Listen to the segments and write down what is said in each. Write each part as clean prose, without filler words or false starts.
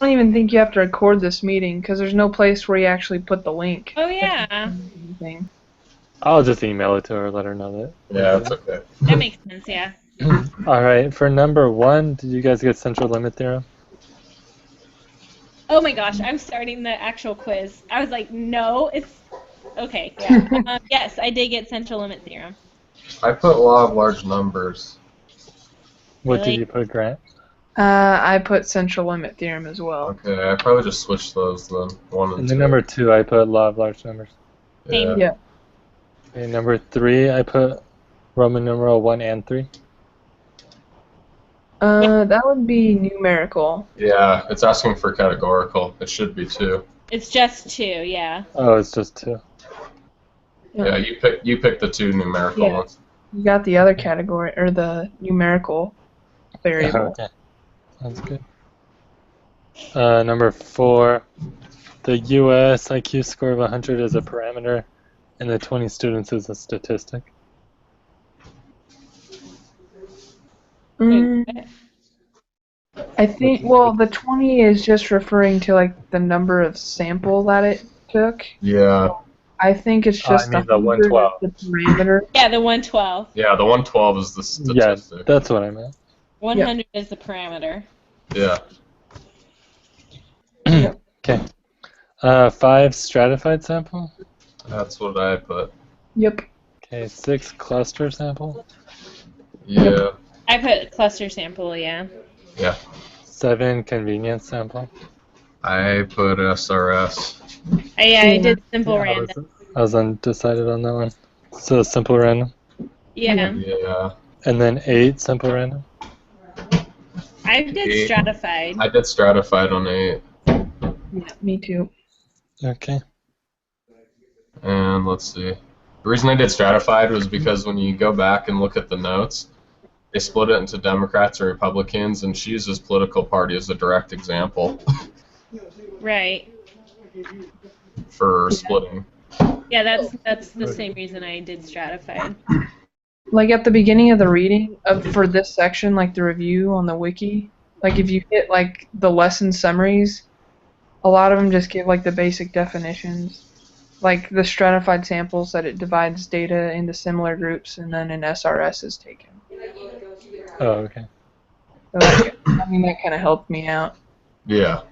don't even think you have to record this meeting because there's no place where you actually put the link. Oh, yeah. Anything. I'll just email it to her, let her know that. Yeah, that's okay. That makes sense, yeah. All right, for number 1, did you guys get central limit theorem? Oh my gosh, I'm starting the actual quiz. I was like, no, it's... Okay, yeah. Yes, I did get central limit theorem. I put law of large numbers. What Really? did you put, Grant? I put central limit theorem as well. Okay, I probably just switched those then. 1 and And 2. then number 2, I put law of large numbers. Yeah. Yeah. Okay, number 3, I put Roman numeral 1 and 3. That would be numerical. Yeah, it's asking for categorical. It should be 2. It's just 2, yeah. Oh, it's just 2. Yeah, you picked the 2 numerical Yeah. ones. You got the other category, or the numerical variable. Okay, sounds good. Number 4, the US IQ score of 100 is a parameter, and the 20 students is a statistic. Mm, I think, well, the 20 is just referring to, like, the number of sample that it took. Yeah. I think it's Oh, I just mean the 100 112. is the parameter. Yeah, the 112. Yeah, the 112 is the Yeah, statistic. that's what I meant. 100 is the parameter. Yeah. Okay. 5, stratified sample. That's what I put. Yep. Okay, 6, cluster sample. Yeah. I put cluster sample, yeah. Yeah. 7, convenience sample. I put SRS. I did simple I random. was undecided on that one. So simple random. Yeah. Yeah. And then 8, simple random. I did 8. stratified. I did stratified on 8. Yeah, me too. Okay. And let's see. The reason I did stratified was because when you go back and look at the notes, they split it into Democrats and Republicans, and she uses political party as a direct example Right. for splitting. Yeah, that's the same reason I did stratified. Like at the beginning of the reading for this section, like the review on the wiki, like if you hit like the lesson summaries, a lot of them just give like the basic definitions. Like the stratified samples that it divides data into similar groups and then an SRS is taken. Oh, okay. So that, I mean, that kind of helped me out. Yeah.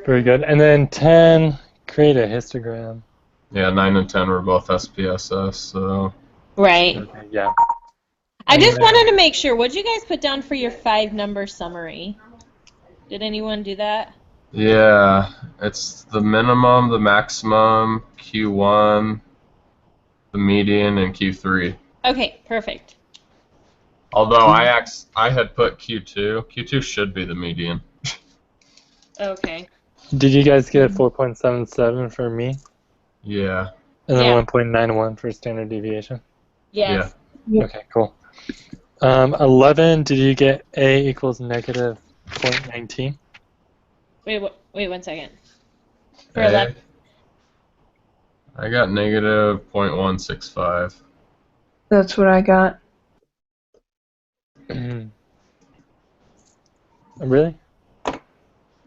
Very good. And then 10, create a histogram. Yeah, 9 and 10 were both SPSS, so... Right. Okay, yeah. I just wanted to make sure. What'd you guys put down for your 5-number summary? Did anyone do that? Yeah, it's the minimum, the maximum, Q1, the median, and Q3. Okay, perfect. Although I had put Q2. Q2 should be the median. Okay. Did you guys get a 4.77 for me? Yeah. And then Yeah. 1.91 for standard deviation? Yes. Yep. Okay, cool. 11, did you get A equals negative 0.19? Wait 1 second. For A, 11. I got negative 0.165. That's what I got. Really?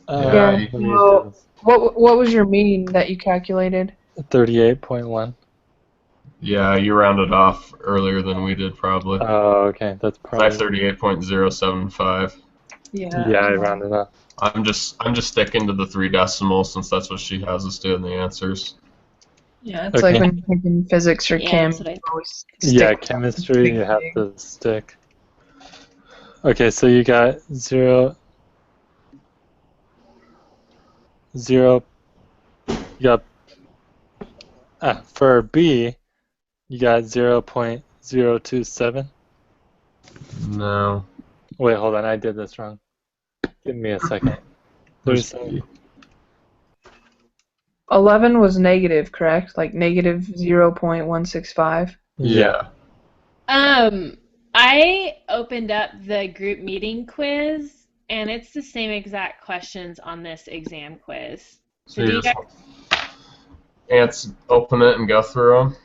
Yeah, Yeah. Well, what was your mean that you calculated? 38.1. Yeah, you rounded off earlier than we did, probably. Oh, okay. That's probably... 538.075. Yeah. Yeah, I rounded up. I'm just sticking to the 3 decimals since that's what she has us do in the answers. Yeah, it's Okay. like when you're thinking physics or Yeah, chem, that's what I- you always Yeah, stick chemistry, big you have thing. to stick. Okay, so you got 0... You got... for B, you got 0.027. No. Wait, hold on, I did this wrong. Give me a second. Where's 37. 11 was negative, correct? Like negative 0.165. Yeah. I opened up the group meeting quiz, and it's the same exact questions on this exam quiz. So do you you just open it and go through them?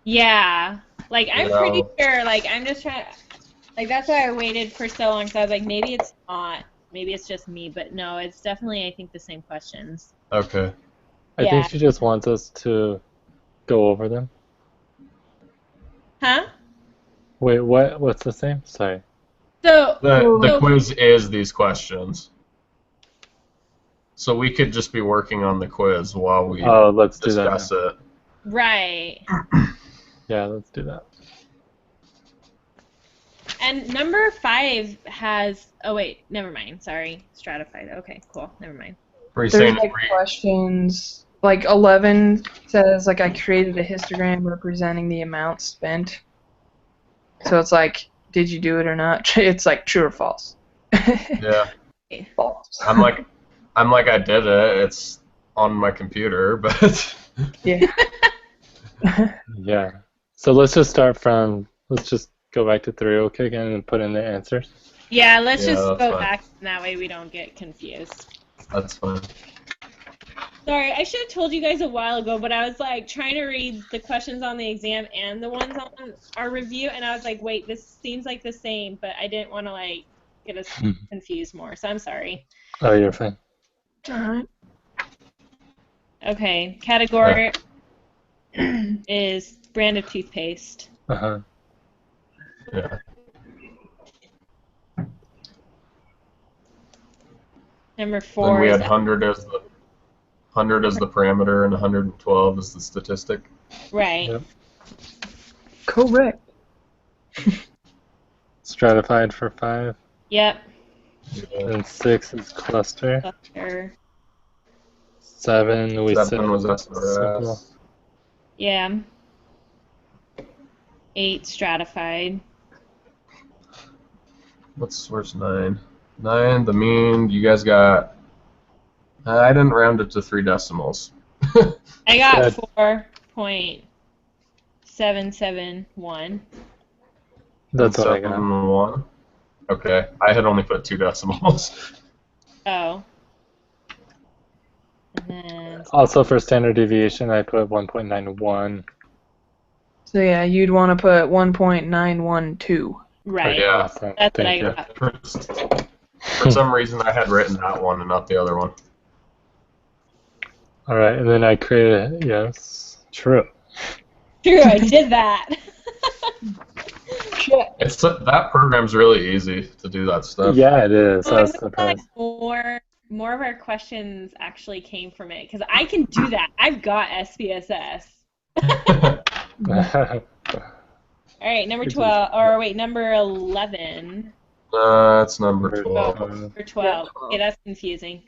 Yeah. Like, I'm No. pretty sure, like, I'm just trying, like, that's why I waited for so long, because I was like, maybe it's not maybe it's just me, but no, it's definitely, I think, the same questions. Okay. I Yeah. think she just wants us to go over them. Huh? Wait, what? What's the same? Sorry. So, The quiz is these questions. So we could just be working on the quiz while we Oh, let's do that. discuss it. right. Yeah, let's do that. And number 5 has, oh wait, never mind, sorry, stratified. Okay, cool, never mind. Were you There's saying like questions, like 11 says like I created a histogram representing the amount spent. So it's like, did you do it or not? It's like true or false. yeah. False. I'm like I did it. It's on my computer, but Yeah. Yeah. So let's just start from. Let's just go back to 3, okay, again, and put in the answers. Yeah, let's Yeah, just that's go fine. back, and that way we don't get confused. that's fine. Sorry, I should have told you guys a while ago, but I was like trying to read the questions on the exam and the ones on our review, and I was like, wait, this seems like the same, but I didn't want to like get us confused more, so I'm sorry. Oh, you're fine. Alright. Okay, category is brand of toothpaste. Uh-huh. Yeah. Number Then 4 we is had 100 as the parameter and 112 as the statistic. right. Yep. Correct. Stratified for 5. Yep. Yeah. And 6 is cluster. Cluster. 7 we said 7 was simple. SRS. Yeah. 8 stratified. Where's 9? 9, the mean. You guys got. I didn't round it to 3 decimals. I got Good. 4.771. That's what I got. 1. Okay, I had only put 2 decimals. Oh. And then Also for standard deviation, I put 1.91. So yeah, you'd want to put 1.912. right. Yeah. Awesome. That's what Thank I you. got. For some reason, I had written that one and not the other one. All right, and then I created yes, true. True, I did that. That program's really easy to do that stuff. Yeah, it is. Oh, I I was wish, surprised. more of our questions actually came from it because I can do that. I've got SPSS. All right, number 12, or wait, number 11. That's number 12. Number 12. Okay, that's confusing.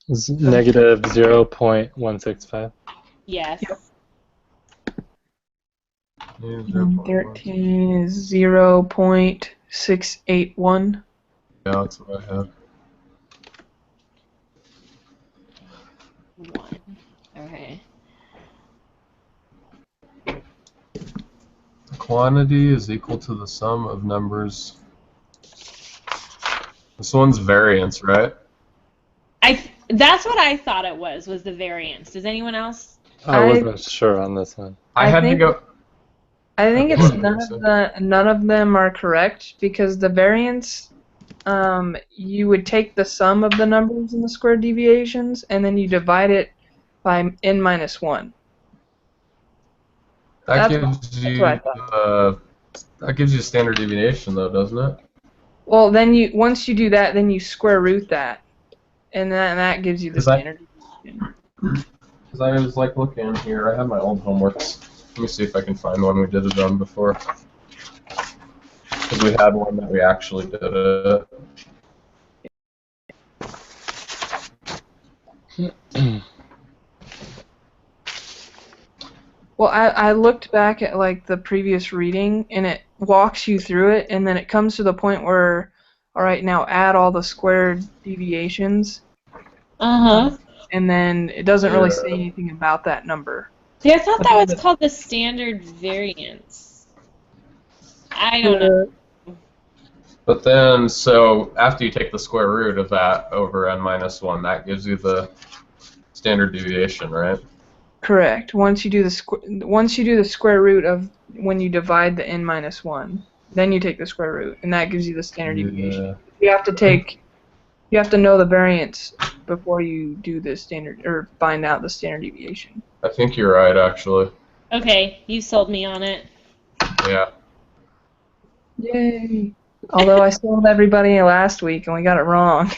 It's negative 0.165. Yes. Yep. Yeah, And 13 is 0.681. Yeah, that's what I had. 1. Okay. Quantity is equal to the sum of numbers. This one's variance, right? That's what I thought it was the variance. Does anyone else? I wasn't sure on this one. I had to think- go. I think it's Okay. none of them are correct because the variance, you would take the sum of the numbers in the squared deviations and then you divide it by n minus 1. That That's gives what I you that gives you standard deviation, though, doesn't it? Well, then once you do that, then you square root that, and that gives you the Is that- standard deviation. Because I was like looking here. I have my old homeworks. Let me see if I can find one we did it on before. Because we had one that we actually did it. Well, I looked back at like the previous reading, and it walks you through it, and then it comes to the point where, all right, now add all the squared deviations, Uh-huh. and then it doesn't really Yeah. say anything about that number. See, I thought that was called the standard variance. I don't know. But then, so after you take the square root of that over n minus 1, that gives you the standard deviation, right? Correct. Once you do the square root of when you divide the n minus 1, then you take the square root, and that gives you the standard deviation. You have to take You have to know the variance before you do the standard or find out the standard deviation. I think you're right, actually. Okay, you sold me on it. Yeah. Yay! Although I sold everybody last week and we got it wrong.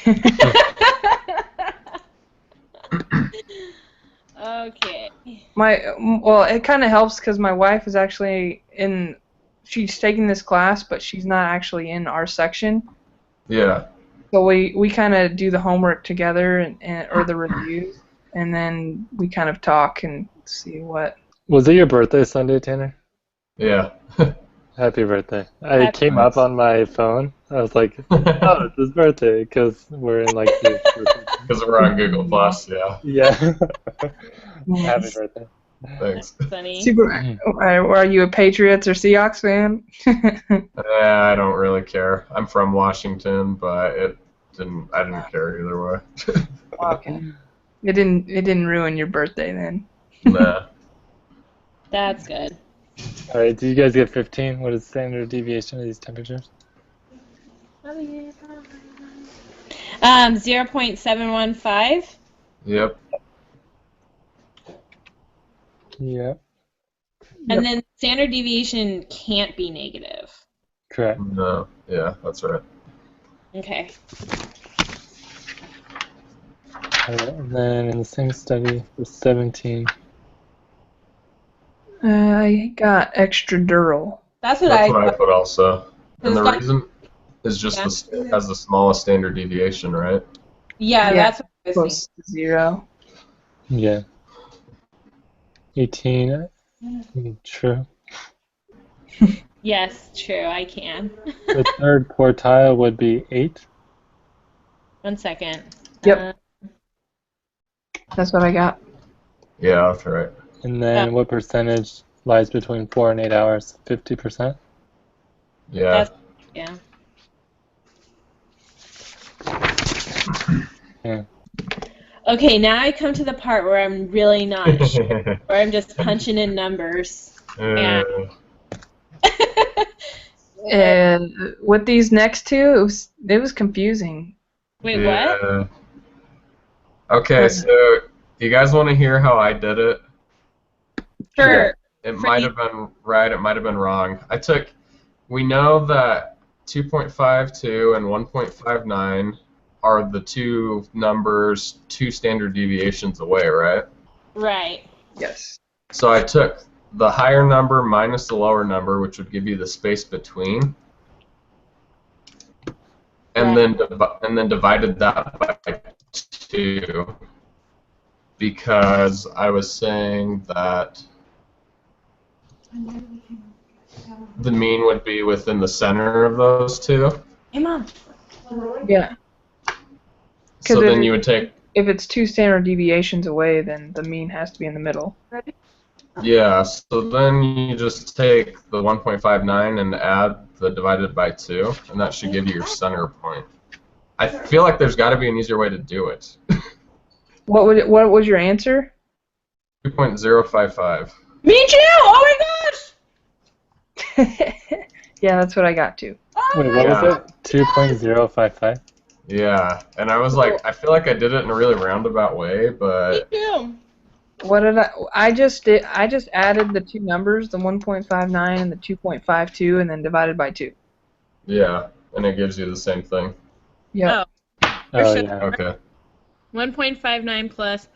Okay. Well, it kind of helps because my wife is actually she's taking this class, but she's not actually in our section. Yeah. So we kind of do the homework together or the reviews, and then we kind of talk and see what. Was it your birthday Sunday, Tanner? Yeah. Happy birthday. I Happy came up on my phone. I was like, oh, it's his birthday, because we're in like the... Because we're on Google Plus, yeah. Yeah. Happy birthday. Thanks. Funny. Super. Are you a Patriots or Seahawks fan? I don't really care. I'm from Washington, but I didn't care either way. Okay. It didn't ruin your birthday then. Nah. That's good. All right, do you guys get 15? What is the standard deviation of these temperatures? 0.715. Yep. Yeah, And then standard deviation can't be negative. correct. No. Yeah, that's right. Okay. All right, and then in the same study, the 17. I got extradural. That's what That's I what I put also. And the Because reason is just Yeah. it has the smallest standard deviation, right? Yeah, Yeah. that's what I was Close to 0. Yeah. 18. True. thinking. Yes, true, I can. The third quartile would be 8. 1 second. Yep. That's what I got. Yeah, that's right. And then what percentage lies between 4 and 8 hours? 50%? Yeah. Yeah. Yeah. Okay, now I come to the part where I'm really not sure, where I'm just punching in numbers. Uh, And with these next two, it was confusing. Wait, what? yeah. Okay, so you guys want to hear how I did it? Sure. It might have been right, it might have been wrong. We know that 2.52 and 1.59 are the two numbers 2 standard deviations away, right? Right. Yes. So I took the higher number minus the lower number, which would give you the space between, and then divided that by 2, because I was saying that the mean would be within the center of those two. Hey, Mom. Yeah. So 'Cause then you would take, If it's 2 standard deviations away, then the mean has to be in the middle. yeah, so then you just take the 1.59 and add the divided by 2, and that should give you your center point. I feel like there's got to be an easier way to do it. What was your answer? 2.055. Me too! Oh my gosh! Yeah, that's what I got too. Wait, what was it? 2.055? Yeah, and I was like, I feel like I did it in a really roundabout way, Me but too. What did I just added the two numbers, the 1.59 and the 2.52, and then divided by 2. yeah, and it gives you the same thing. Yeah. Oh, sure. yeah. Okay. 1.59 plus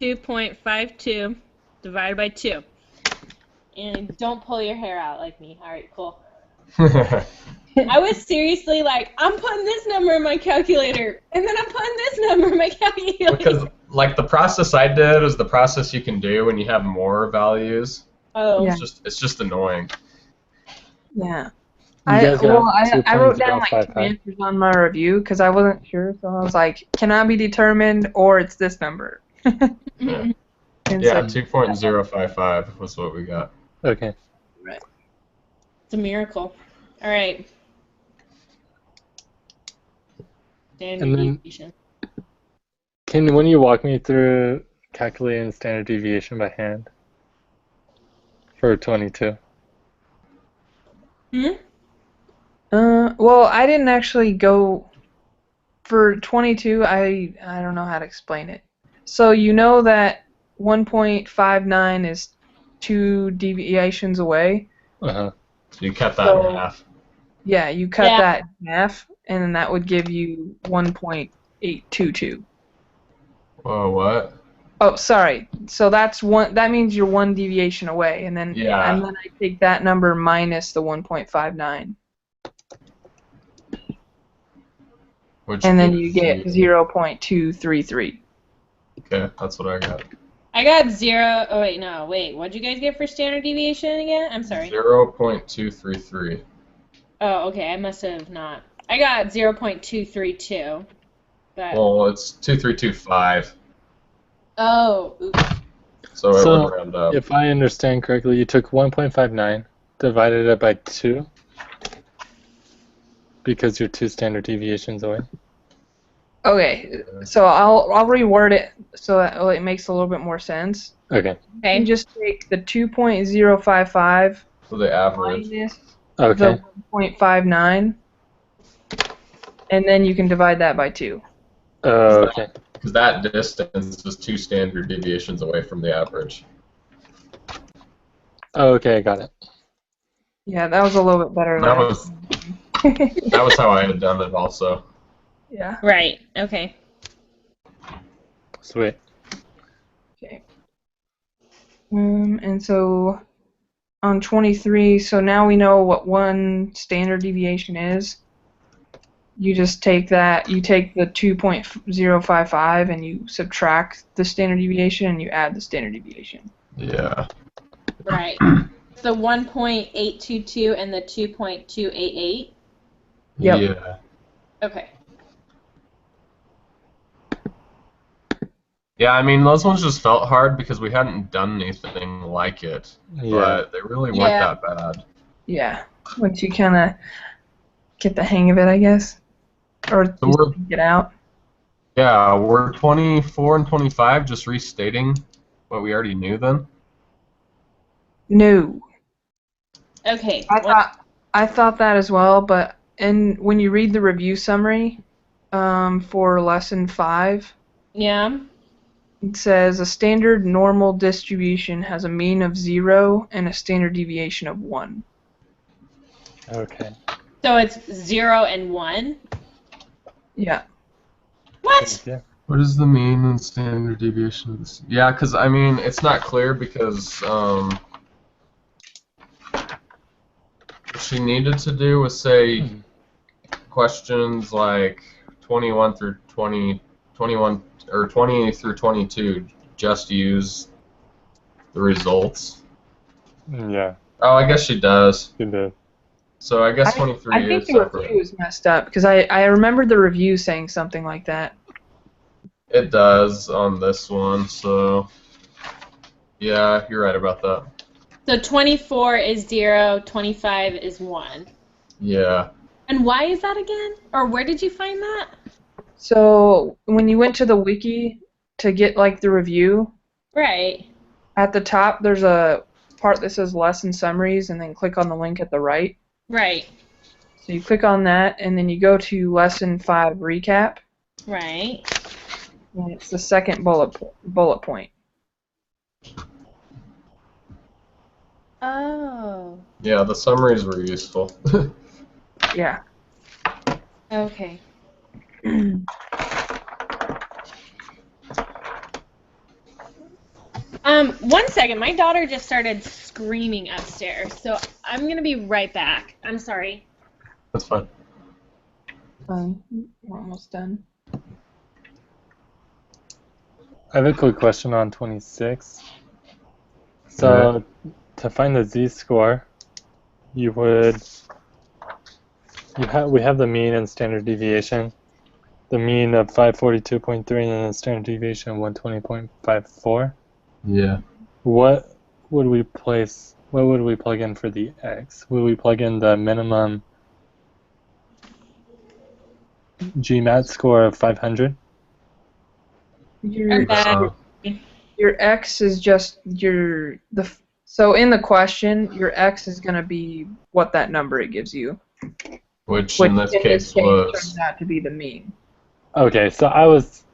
2.52 divided by 2. And don't pull your hair out like me. All right, cool. I was seriously like, I'm putting this number in my calculator, and then I'm putting this number in my calculator. Because, like, the process I did is the process you can do when you have more values. Oh. Yeah. It's just annoying. Yeah. You I guys got wrote down like 2 2.055. answers on my review because I wasn't sure, so I was like, cannot be determined or it's this number. Yeah, And yeah, so, 2.055 was what we got. Okay. It's a miracle. All right. Standard And then- deviation. When you walk me through calculating standard deviation by hand for 22? Hmm? well, I didn't actually go. for 22, I don't know how to explain it. So you know that 1.59 is 2 deviations away. Uh-huh. So you cut that So- in half. Yeah, you cut Yeah. that in half, and then that would give you 1.822. Whoa, what? Oh, sorry. So that's one. That means you're 1 deviation away, and then Yeah. and then I take that number minus the 1.59, Which and then gives you get 0.233. Okay, that's what I got. I got 0. Oh wait, no, wait. What'd you guys get for standard deviation again? I'm sorry. 0.233. Oh, okay. I must have not. I got 0.232. But Well, it's 2325, oh, oops. so it So, would round up. If I understand correctly, you took 1.59, divided it by 2, because you're 2 standard deviations away. Okay, so I'll reword it so that it makes a little bit more sense. Okay. You Okay. just take the 2.055 So the average. minus Okay. the 1.59, and then you can divide that by 2. Oh, okay. Because that distance is 2 standard deviations away from the average. Oh, okay, I got it. Yeah, that was a little bit better. That than was that was how I had done it also. Yeah. Right. Okay. Sweet. Okay. And so on 23, so now we know what 1 standard deviation is. You just take that, you take the 2.055 and you subtract the standard deviation and you add the standard deviation. Yeah. Right. The 1.822 and the 2.288. Yep. Yeah. Okay. Yeah, I mean, those ones just felt hard because we hadn't done anything like it. Yeah. But they really weren't Yeah. that bad. Yeah. Once you kind of get the hang of it, I guess. Or So we're, just get out. yeah, we're 24 and 25 just restating what we already knew then. No. Okay. I thought that as well, but when you read the review summary for lesson 5, Yeah. it says a standard normal distribution has a mean of 0 and a standard deviation of 1. Okay. So it's 0 and 1. Yeah. What? Yeah. What is the mean and standard deviation of this? Yeah, because, I mean, it's not clear because what she needed to do was say questions like 21 through 20, 21, or 20 through 22, just use the results. Yeah. Oh, I guess she does. Good to. So I guess 23 I think is the separate. review is messed up because I remember the review saying something like that. It does on this one, so yeah, you're right about that. So 24 is 0, 25 is 1. Yeah. And why is that again? Or where did you find that? So when you went to the wiki to get like the review, Right. at the top there's a part that says lesson summaries and then click on the link at the right. Right. So you click on that and then you go to lesson 5 recap Right. and it's the second bullet point. Oh. Yeah, the summaries were useful. Yeah. Okay. One second. My daughter just started screaming upstairs, so I'm gonna be right back. I'm sorry. That's fine. We're almost done. I have a quick question on 26. So, to find the z-score, we have the mean and standard deviation. The mean of 542.3 and the standard deviation of 120.54. Yeah. What would we plug in for the x? Would we plug in the minimum GMAT score of 500? Your x is just so in the question your x is going to be what that number it gives you, Which in this case was turns out to be the mean. Okay, so I was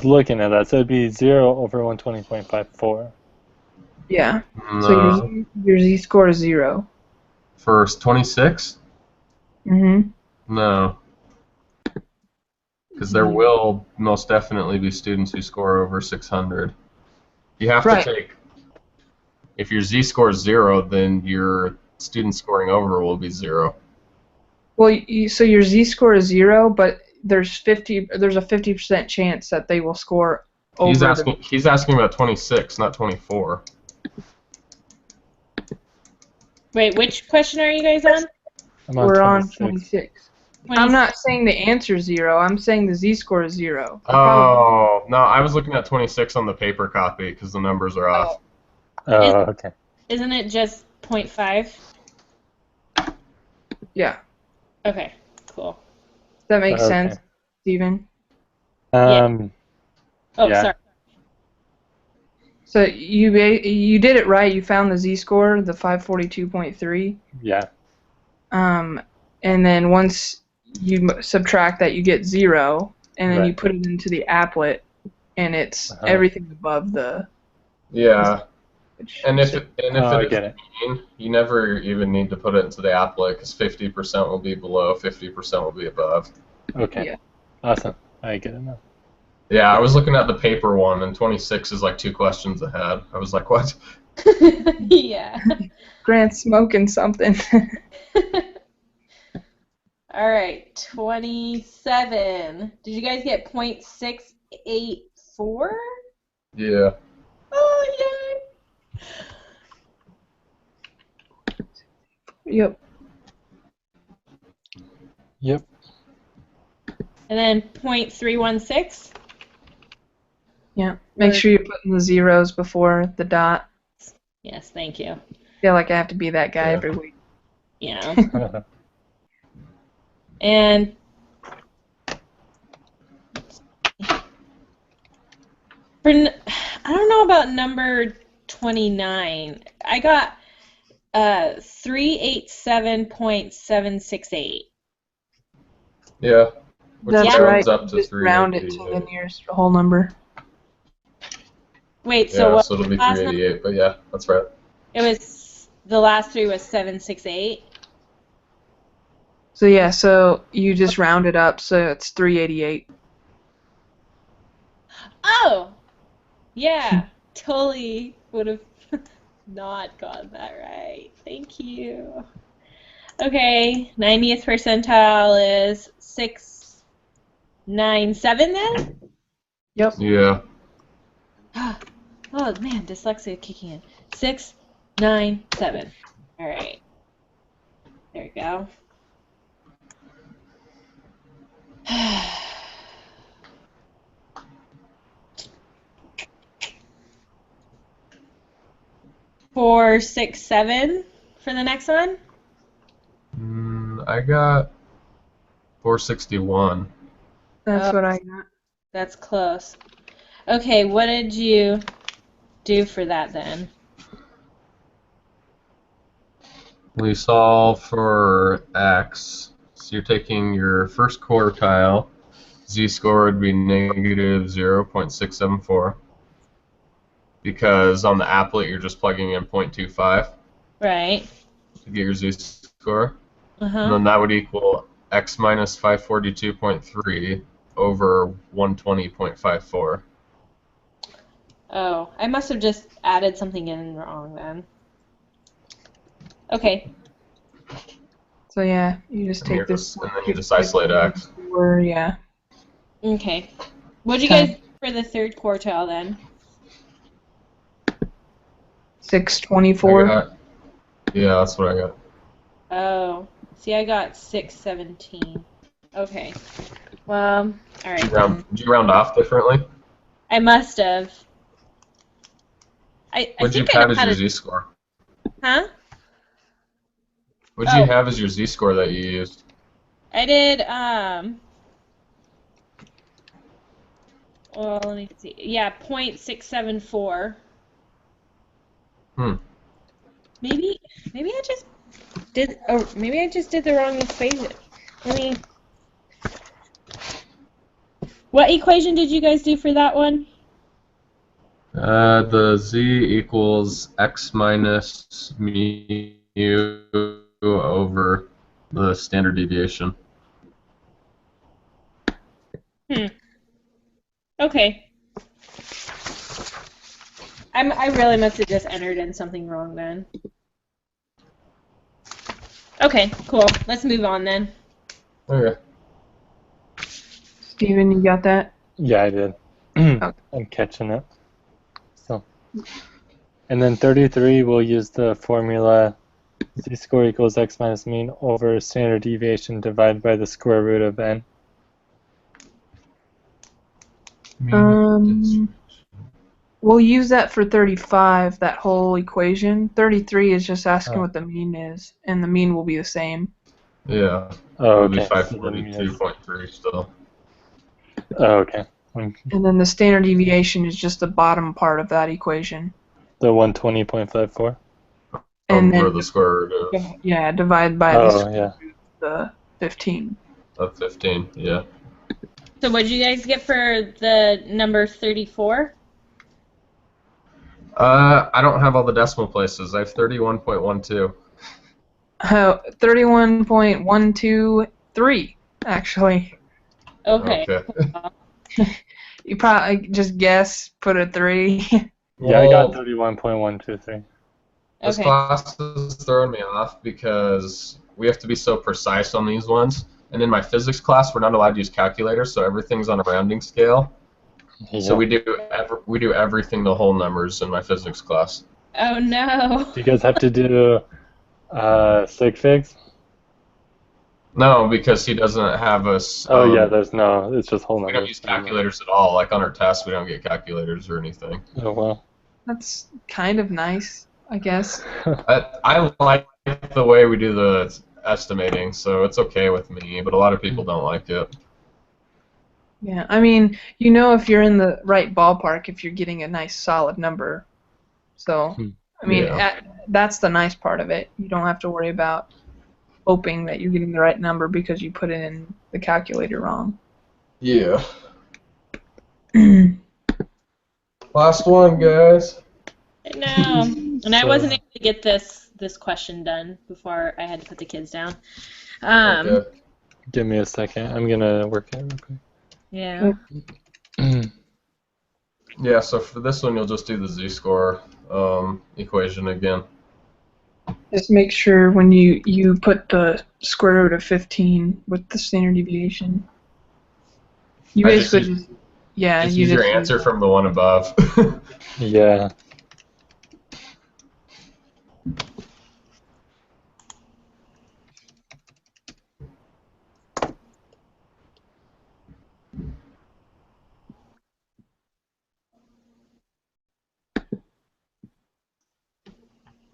looking at that, so it'd be 0 over 120.54. Yeah. So No. your Z score is 0. For 26? Mm-hmm. No. Because there will most definitely be students who score over 600. You have Right. to take, if your Z score is 0, then your student scoring over will be 0. Well, so your Z score is 0, but there's a 50% chance that they will score over He's asking about 26, not 24. Wait, which question are you guys on? I'm on We're 26. on 26. I'm not saying the answer's 0. I'm saying the Z score is 0. Oh, no, I was looking at 26 on the paper copy because the numbers are off. Oh, okay. Isn't it just 0.5? Yeah. Okay, cool. Does that make Okay. sense, Steven? Oh, yeah. sorry. So you did it right. You found the Z score, the 542.3. Yeah. And then once you subtract that, you get 0, and then you Right. put it into the applet, and it's Uh-huh. everything above the. Yeah. Which, And if it I is get it. mean, you never even need to put it into the applet because 50% will be below, 50% will be above. Okay. Yeah. Awesome. I get it now. Yeah, I was looking at the paper one, and 26 is like 2 questions ahead. I was like, what? Yeah. Grant's smoking something. All right, 27. Did you guys get 0.684? Yeah. Oh, yay! Yep. Yep. And then 0.316? Yeah. Make sure you're putting the zeros before the dot. Yes, thank you. I feel like I have to be that guy Yeah. every week. Yeah. And I don't know about number 29. I got 387.768. Yeah. Which That's Yeah. right. rounds up to Just round it to 388. the nearest whole number. Wait, so Yeah, what so it'll be last number? 388, but yeah, that's right. It was the last three was 768. So yeah, so you just round it up, so it's 388. Oh, yeah, totally would have not gotten that right. Thank you. Okay, 90th percentile is 697 then? Yep. Yeah. Oh man, dyslexia kicking in. 697. All right. There we go. Four, 6, 7 for the next one. I got 461. That's Oh. what I got. That's close. Okay, what did you do for that then? We solve for x. So you're taking your first quartile. Z-score would be negative 0.674. Because on the applet, you're just plugging in 0.25 Right. to get your Z-score. And Uh-huh. then that would equal x minus 542.3 over 120.54. Oh, I must have just added something in wrong then. Okay. So yeah, you just And, take this. and then you just isolate x. Yeah. Okay. What'd you Okay. guys do for the third quartile then? 624. Yeah, that's what I got. Oh. See, I got 617. Okay. Well, all right. Did you round off differently? I must have. I What'd you think I have know as how your to. Z-score? Huh? What'd you have as your Z-score that you used? I did, well, let me see. Yeah, 0.674. Maybe I just did, maybe I just did the wrong equation. Let me, What equation did you guys do for that one? The z equals x minus mu over the standard deviation. Okay. I really must have just entered in something wrong then. Okay, cool. Let's move on then. Okay. Steven, you got that? Yeah, I did. Okay. I'm catching it. So, and then 33, we'll use the formula z-score equals x minus mean over standard deviation divided by the square root of n. We'll use that for 35, that whole equation. 33 is just asking what the mean is, and the mean will be the same. Yeah. Oh, It'll be okay. 542.3 still. Oh, okay. And then the standard deviation is just the bottom part of that equation. The 120.54. And Over then, the square root of yeah, divide by the 15. 15, yeah. So what did you guys get for the number 34? I don't have all the decimal places. I have 31.12. 31.123, actually. Okay. You probably just guess, put a 3. Yeah, I got 31.123. This Okay. class is throwing me off because we have to be so precise on these ones. And in my physics class, we're not allowed to use calculators, so everything's on a rounding scale. Yeah. So we do everything to whole numbers in my physics class. Oh no. Do you guys have to do sig figs? No, because he doesn't have us. Oh yeah, there's no. It's just whole numbers. We don't use calculators at all. Like on our tests, we don't get calculators or anything. Oh well. That's kind of nice, I guess. I like the way we do the estimating, so it's okay with me. But a lot of people don't like it. Yeah, I mean, you know if you're in the right ballpark if you're getting a nice solid number. So, I mean, Yeah. that's the nice part of it. You don't have to worry about hoping that you're getting the right number because you put it in the calculator wrong. Yeah. Last one, guys. No. And I wasn't able to get this question done before I had to put the kids down. Okay. Give me a second. I'm gonna work it real quick. Yeah. Yeah, so for this one, you'll just do the z-score equation again. Just make sure when you put the square root of 15 with the standard deviation. You I basically just just, yeah, Just you use your just answer from the one above. Yeah.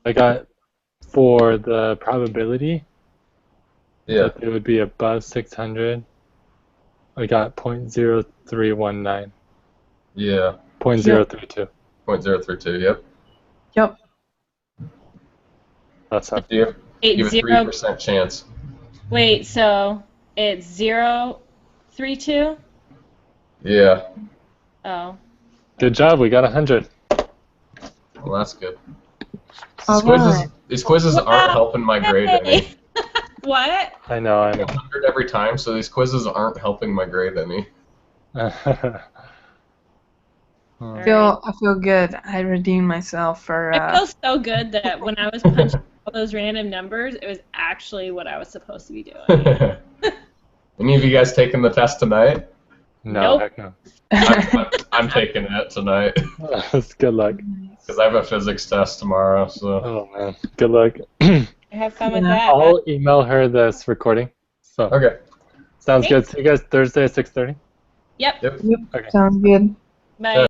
I got for the probability Yeah. that it would be above 600. I got 0.0319. Yeah. 0.032. 0.032, yep. Yep. That's not. You have a 80. 3% chance. Wait, so it's 032? Yeah. Oh. Good job. We got 100. Well, that's good. All right. These quizzes aren't helping my grade any. What? I know. I get 100 every time, so these quizzes aren't helping my grade any. I feel good. I redeemed myself for. I feel so good that when I was punching all those random numbers, it was actually what I was supposed to be doing. Any of you guys taking the test tonight? No, Nope. heck no. I'm taking it tonight Good luck. because I have a physics test tomorrow. So Oh man, good luck. Have fun with Yeah. that. I'll email her this recording. So okay. sounds good. See you guys Thursday at 6:30. Yep. Yep. Yep. Okay. Sounds good. Bye.